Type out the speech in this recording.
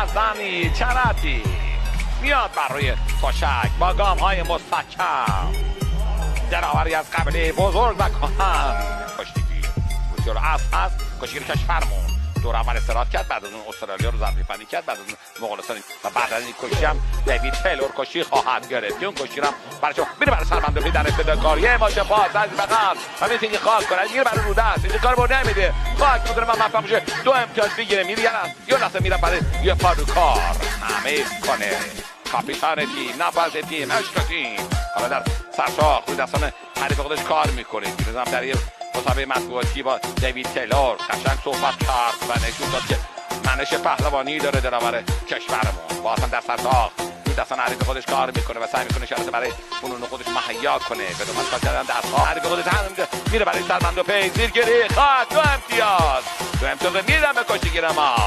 یزدانی چرتی میاد بر روی تشک با گام های مستحکم، دلاوری از قبیله بزرگ و کهن. کشتیگیر روسیه رو اسب هست، کشتیگیر کشورمون دور اول استراحت کرد، بعد از اون استرالیا رو ضربه فنی کرد، بعد از اون مغولستان و بعد از این کشتی هم دیوید تیلور کشتی خواهد گرفت. اون کشتی هم برای شما میره برای سربند در ابتدای کار یه ماشه پاس از بغل و میتونی خاک کنه، میره برای روده است، این کار بر نمیده، خاک میکنه و موفق میشه دو امتیاز بگیره، میره یه لحظه میره برای یه پادو کار همه کنه. کاپیتان تیم، نفس تیم، عشق تیم حالا در سرشاخ روی دستان حریف خودش کار میکنه. دیروز هم در یه مسابقه مطبوعاتی با دیوید تیلور قشنگ صحبت کرد و نشون داد که منش پهلوانی داره دلاور کشورمون. باز هم در سرشاخ روی دستان حریف خودش کار میکنه و سعی میکنه شرط برای فنون خودش مهیا کنه. به دو مسکات کردن دست‌ها حریف خودش میره برای سربند و پی زیرگیری خاک. دو امتیاز میدن به کشتیگیر ما.